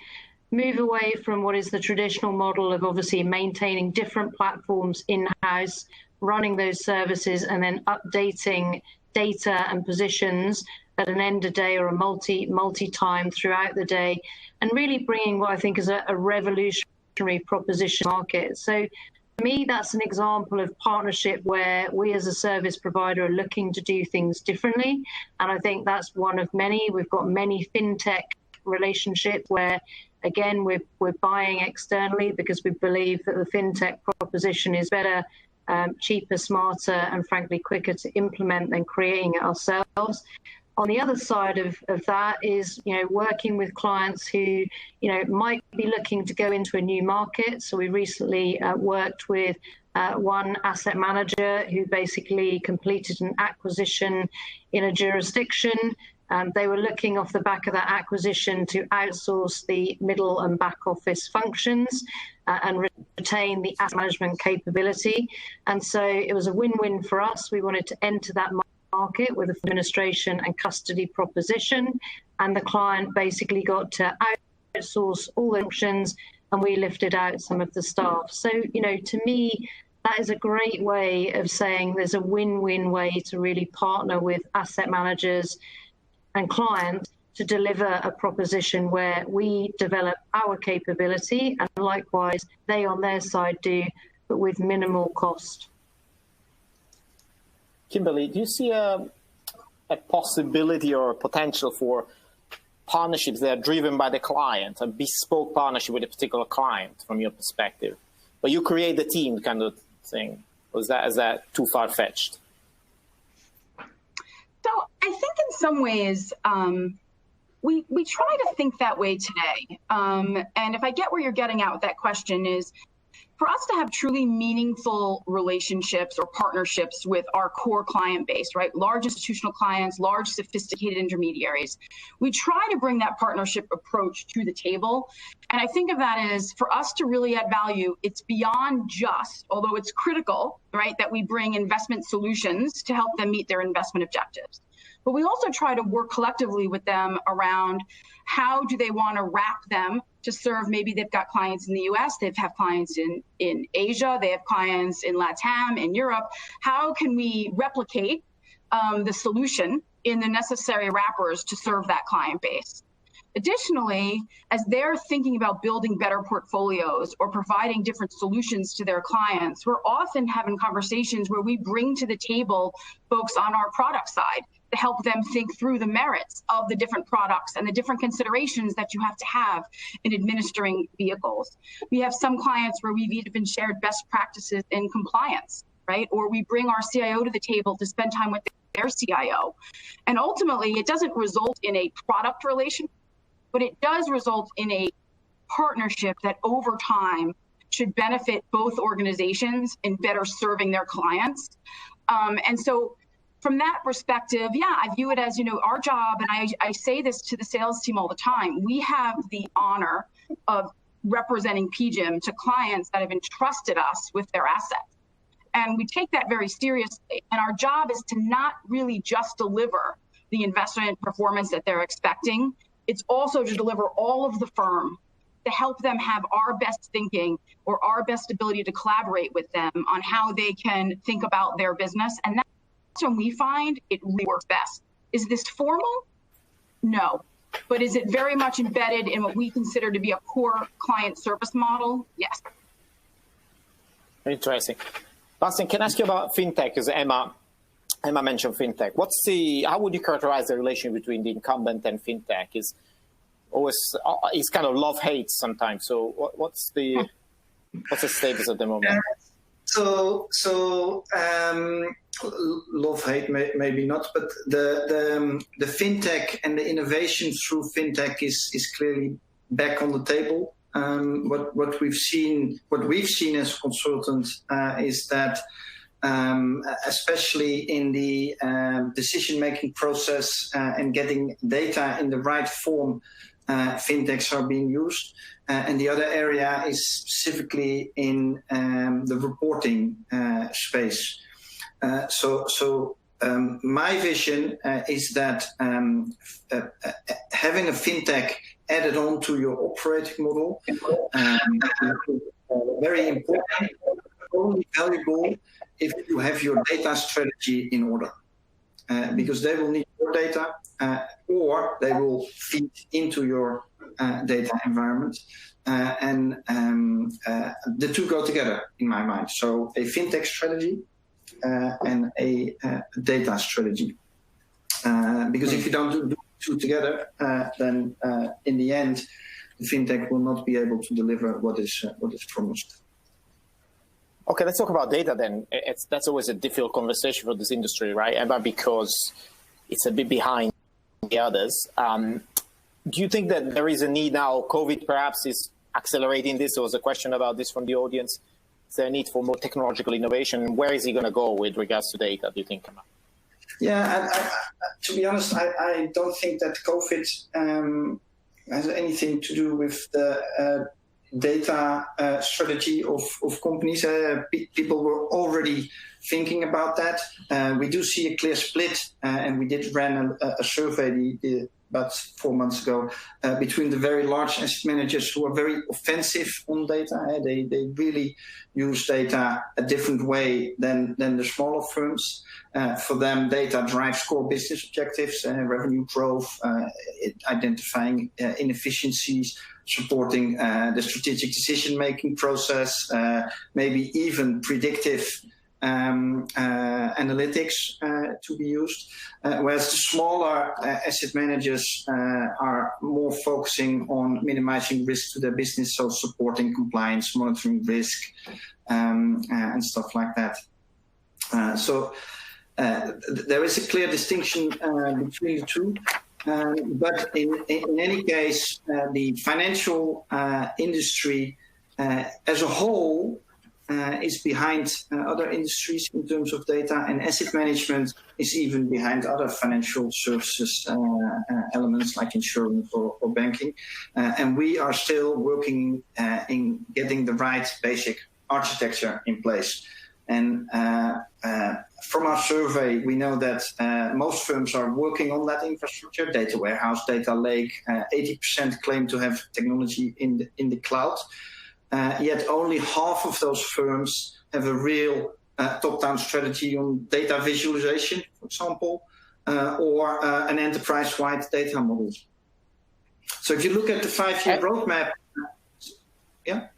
S3: move away from what is the traditional model of obviously maintaining different platforms in-house, running those services, and then updating data and positions at an end of day or a multi-time throughout the day, and really bringing what I think is a revolutionary proposition market. So for me, that's an example of partnership where we as a service provider are looking to do things differently. And I think that's one of many. We've got many fintech relationships where, again, we're buying externally because we believe that the fintech proposition is better, cheaper, smarter, and frankly quicker to implement than creating it ourselves. On the other side of that is, working with clients who, might be looking to go into a new market. So we recently worked with one asset manager who basically completed an acquisition in a jurisdiction. They were looking off the back of that acquisition to outsource the middle and back office functions and retain the asset management capability. And so it was a win-win for us. We wanted to enter that market with administration and custody proposition, and the client basically got to outsource all the functions, and we lifted out some of the staff. So, to me, that is a great way of saying there's a win-win way to really partner with asset managers and clients to deliver a proposition where we develop our capability, and likewise they on their side do, but with minimal cost.
S1: Kimberly, do you see a possibility or a potential for partnerships that are driven by the client, a bespoke partnership with a particular client from your perspective, but you create the team kind of thing? Or is that too far-fetched?
S4: So I think in some ways, we try to think that way today. And if I get where you're getting at with that question is, for us to have truly meaningful relationships or partnerships with our core client base, right? Large institutional clients, large sophisticated intermediaries, we try to bring that partnership approach to the table. And I think of that as, for us to really add value, it's beyond just, although it's critical, right, that we bring investment solutions to help them meet their investment objectives. But we also try to work collectively with them around how do they want to wrap them to serve. Maybe they've got clients in the US, they have clients in Asia, they have clients in LATAM, in Europe. How can we replicate the solution in the necessary wrappers to serve that client base? Additionally, as they're thinking about building better portfolios or providing different solutions to their clients, we're often having conversations where we bring to the table folks on our product side to help them think through the merits of the different products and the different considerations that you have to have in administering vehicles. We have some clients where we've even shared best practices in compliance, right? Or we bring our CIO to the table to spend time with their CIO. And ultimately, it doesn't result in a product relationship, but it does result in a partnership that over time should benefit both organizations in better serving their clients. And so from that perspective, yeah, I view it as, you know, our job, and I say this to the sales team all the time, we have the honor of representing PGIM to clients that have entrusted us with their assets. And we take that very seriously. And our job is to not really just deliver the investment performance that they're expecting. It's also to deliver all of the firm to help them have our best thinking or our best ability to collaborate with them on how they can think about their business. And that's when we find it really works best. Is this formal? No. But is it very much embedded in what we consider to be a core client service model? Yes.
S1: Interesting. Bastian, can I ask you about fintech? Because Emma mentioned fintech. How would you characterize the relation between the incumbent and fintech? It's kind of love-hate sometimes. So what's the status at the moment?
S2: Love-hate, maybe not, but the fintech and the innovation through fintech is clearly back on the table. What we've seen as consultants is that especially in the decision-making process and getting data in the right form, fintechs are being used. And the other area is specifically in the reporting space. So my vision is that having a fintech added on to your operating model is very important, only valuable if you have your data strategy in order. Because they will need your data or they will feed into your data environment. And the two go together in my mind. So a fintech strategy and a data strategy. Because if you don't do the two together, then in the end, the fintech will not be able to deliver what is promised.
S1: Okay, let's talk about data then. That's always a difficult conversation for this industry, right, Emma? Because it's a bit behind the others. Do you think that there is a need now? COVID perhaps is accelerating this. There was a question about this from the audience. Is there a need for more technological innovation? Where is it going to go with regards to data, do you think, Emma?
S2: Yeah, to be honest, I don't think that COVID has anything to do with the data strategy of companies. People were already thinking about that. We do see a clear split, and we did run a survey about 4 months ago between the very large asset managers who are very offensive on data. They really use data a different way than the smaller firms. For them, data drives core business objectives, revenue growth, identifying inefficiencies, supporting the strategic decision-making process, maybe even predictive analytics to be used, whereas the smaller asset managers are more focusing on minimizing risk to their business, so supporting compliance, monitoring risk, and stuff like that. So there is a clear distinction between the two. But in any case, the financial industry as a whole is behind other industries in terms of data, and asset management is even behind other financial services elements like insurance or banking. And we are still working in getting the right basic architecture in place. And from our survey, we know that most firms are working on that infrastructure, data warehouse, data lake. 80% claim to have technology in the cloud. Yet only half of those firms have a real top-down strategy on data visualization, for example, or an enterprise-wide data model. So if you look at the 5-year roadmap, yeah?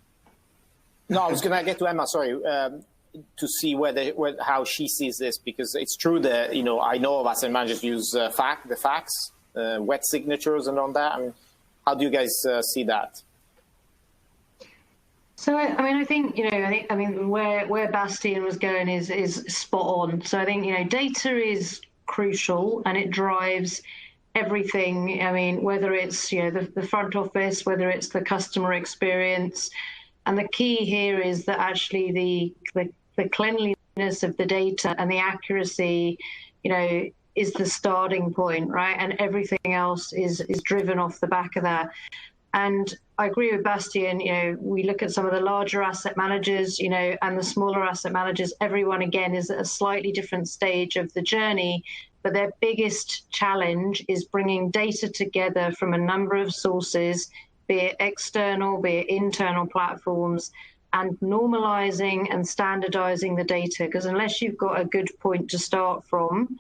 S1: No, I was going to get to Emma, sorry, to see how she sees this, because it's true that, I know of asset managers use the facts, wet signatures and all that. I mean, how do you guys see that?
S3: So, I think, where Bastian was going is spot on. So I think, data is crucial and it drives everything. I mean, whether it's, the front office, whether it's the customer experience. And the key here is that actually the cleanliness of the data and the accuracy, is the starting point, right? And everything else is driven off the back of that. And I agree with Bastian, we look at some of the larger asset managers, and the smaller asset managers, everyone, again, is at a slightly different stage of the journey, but their biggest challenge is bringing data together from a number of sources, be it external, be it internal platforms, and normalizing and standardizing the data. Because unless you've got a good point to start from,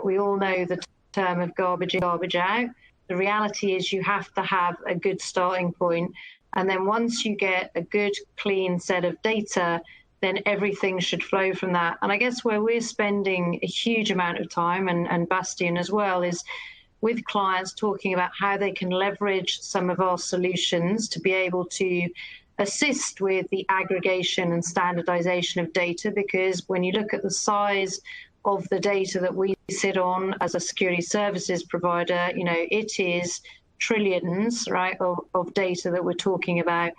S3: we all know the term of garbage in, garbage out. The reality is you have to have a good starting point. And then once you get a good, clean set of data, then everything should flow from that. And I guess where we're spending a huge amount of time, and Bastian as well, is with clients talking about how they can leverage some of our solutions to be able to assist with the aggregation and standardization of data. Because when you look at the size of the data that we sit on as a security services provider, it is trillions, right, of data that we're talking about.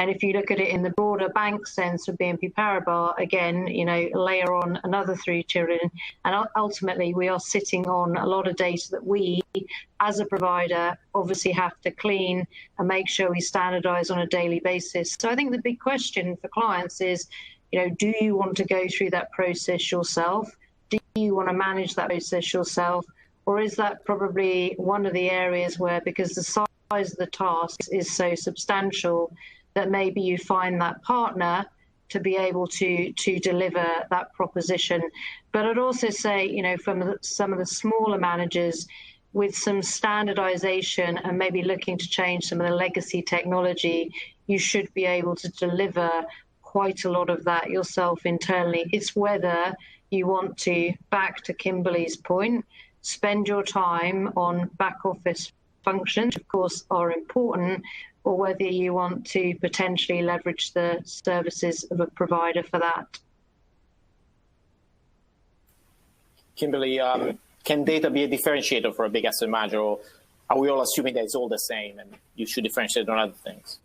S3: And if you look at it in the broader bank sense of BNP Paribas, again, layer on another 3 trillion. And ultimately, we are sitting on a lot of data that we, as a provider, obviously have to clean and make sure we standardize on a daily basis. So I think the big question for clients is, do you want to go through that process yourself? Do you want to manage that process yourself? Or is that probably one of the areas where, because the size of the task is so substantial, that maybe you find that partner to be able to deliver that proposition? But I'd also say, from some of the smaller managers, with some standardization and maybe looking to change some of the legacy technology, you should be able to deliver quite a lot of that yourself internally. It's whether you want to, back to Kimberly's point, spend your time on back office functions, which of course are important, or whether you want to potentially leverage the services of a provider for that. Kimberly,
S1: can data be a differentiator for a big asset manager, or are we all assuming that it's all the same and you should differentiate on other things?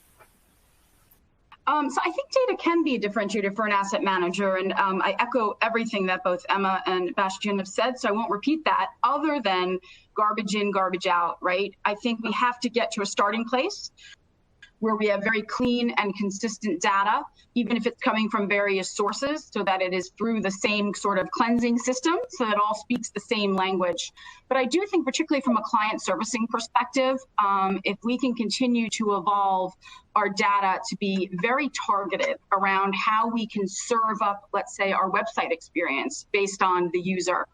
S4: So I think data can be a differentiator for an asset manager, and I echo everything that both Emma and Bastian have said, so I won't repeat that, other than garbage in, garbage out, right? I think we have to get to a starting place where we have very clean and consistent data, even if it's coming from various sources, so that it is through the same sort of cleansing system, so that it all speaks the same language. But I do think, particularly from a client servicing perspective, if we can continue to evolve our data to be very targeted around how we can serve up, let's say, our website experience based on the user,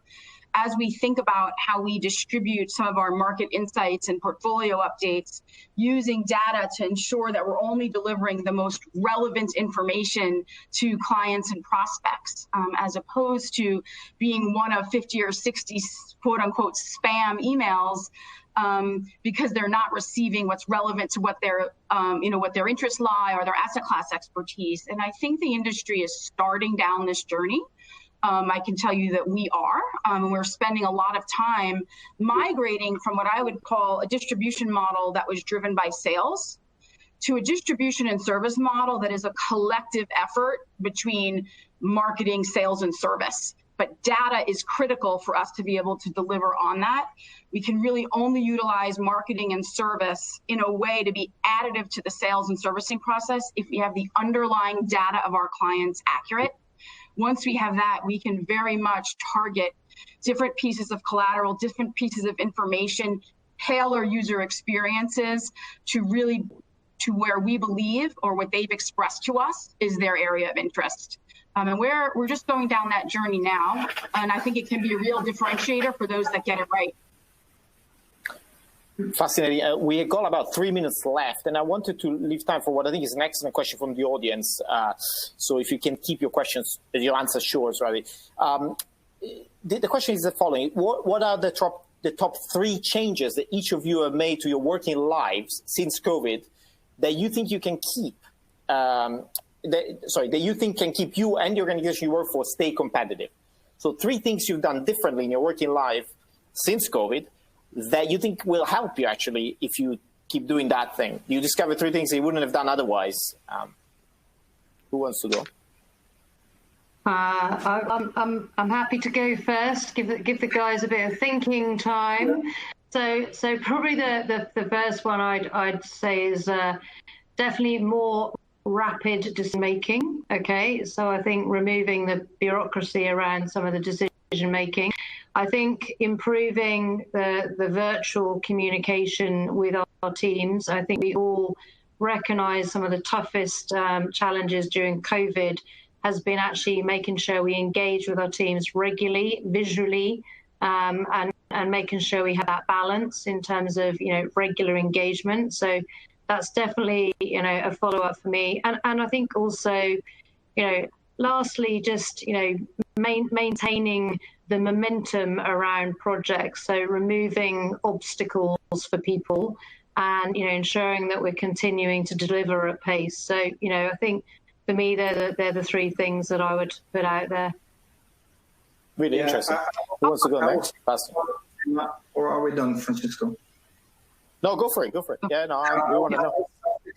S4: as we think about how we distribute some of our market insights and portfolio updates, using data to ensure that we're only delivering the most relevant information to clients and prospects, as opposed to being one of 50 or 60 quote unquote spam emails, because they're not receiving what's relevant to what their, what their interests lie or their asset class expertise. And I think the industry is starting down this journey. I can tell you that we are. We're spending a lot of time migrating from what I would call a distribution model that was driven by sales to a distribution and service model that is a collective effort between marketing, sales, and service. But data is critical for us to be able to deliver on that. We can really only utilize marketing and service in a way to be additive to the sales and servicing process if we have the underlying data of our clients accurate. Once we have that, we can very much target different pieces of collateral, different pieces of information, tailor user experiences to where we believe or what they've expressed to us is their area of interest. And we're just going down that journey now, and I think it can be a real differentiator for those that get it right.
S1: Fascinating. We got about 3 minutes left, and I wanted to leave time for what I think is an excellent question from the audience. So if you can keep your answers short, rather. The question is the following: What are the top 3 changes that each of you have made to your working lives since COVID that you think you can keep? That you think can keep you and the organization you work for stay competitive. So 3 things you've done differently in your working life since COVID that you think will help you actually if you keep doing that thing. You discover 3 things that you wouldn't have done otherwise. Who wants to go?
S3: I'm happy to go first. Give the guys a bit of thinking time. So probably the first one I'd say is definitely more rapid decision making. Okay, so I think removing the bureaucracy around some of the decision making. I think improving the virtual communication with our teams. I think we all recognize some of the toughest challenges during COVID has been actually making sure we engage with our teams regularly, visually, and making sure we have that balance in terms of regular engagement. So that's definitely, a follow-up for me. And I think also, lastly, just, maintaining the momentum around projects. So removing obstacles for people and, ensuring that we're continuing to deliver at pace. So, I think for me, they're the 3 things that I would put out there.
S1: Really interesting. Who wants to go next?
S2: Or are we done, Francisco?
S1: No, go for it. Yeah, no, we want to know.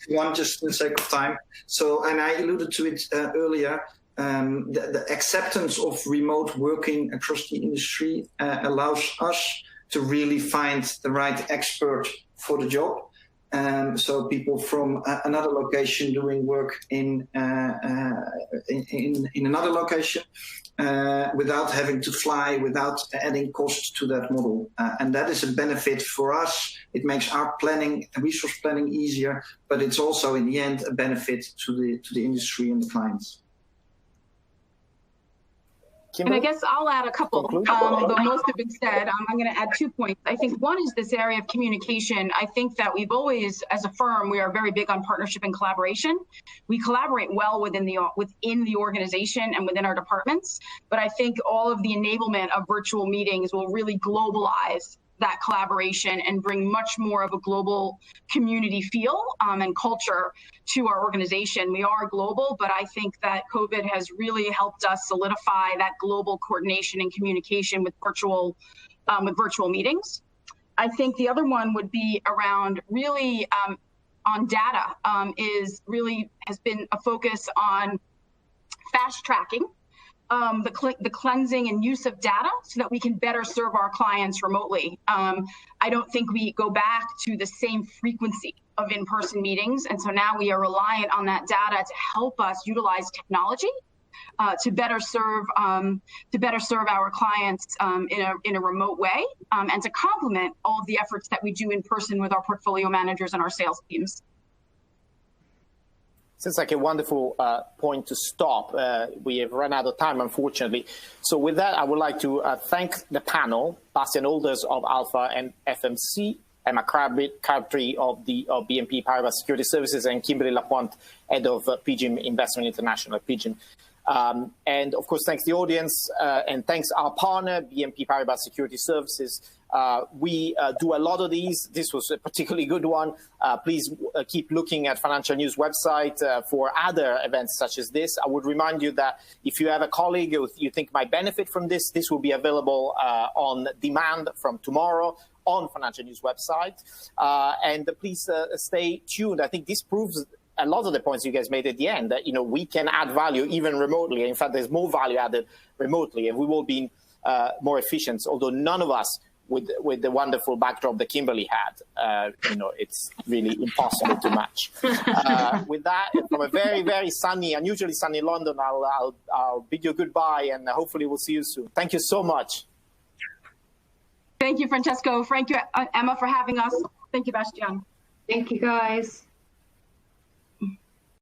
S2: One, just for the sake of time. So, and I alluded to it earlier, the acceptance of remote working across the industry allows us to really find the right expert for the job. So people from another location doing work in another location without having to fly, without adding costs to that model. And that is a benefit for us. It makes our resource planning easier, but it's also in the end a benefit to the industry and the clients.
S4: And I guess I'll add a couple, although most have been said. I'm going to add 2 points. I think one is this area of communication. I think that we've always, as a firm, we are very big on partnership and collaboration. We collaborate well within the organization and within our departments. But I think all of the enablement of virtual meetings will really globalize that collaboration and bring much more of a global community feel and culture to our organization. We are global, but I think that COVID has really helped us solidify that global coordination and communication with virtual meetings. I think the other one would be around really on data has been a focus on fast tracking the cleansing and use of data so that we can better serve our clients remotely. I don't think we go back to the same frequency of in-person meetings. And so now we are reliant on that data to help us utilize technology to better serve our clients in a remote way, and to complement all of the efforts that we do in person with our portfolio managers and our sales teams.
S1: Seems like a wonderful point to stop. We have run out of time, unfortunately. So with that, I would like to thank the panel, Bastian Olders of Alpha and FMC, Emma Crabtree of BNP Paribas Security Services, and Kimberly Lapointe, head of PGIM Investment International at PGIM. And of course, thanks the audience, and thanks our partner, BNP Paribas Security Services. We do a lot of these. This was a particularly good one. Please keep looking at Financial News website for other events such as this. I would remind you that if you have a colleague who you think might benefit from this, this will be available on demand from tomorrow on Financial News website. And please stay tuned. I think this proves a lot of the points you guys made at the end, that we can add value even remotely. In fact, there's more value added remotely, and we will be more efficient, although none of us with the wonderful backdrop that Kimberly had, it's really impossible to match. With that, from a very, very sunny, unusually sunny London, I'll bid you goodbye, and hopefully we'll see you soon. Thank you so much.
S4: Thank you, Francesco. Thank you, Emma, for having us. Thank you, Bastian.
S3: Thank you, guys.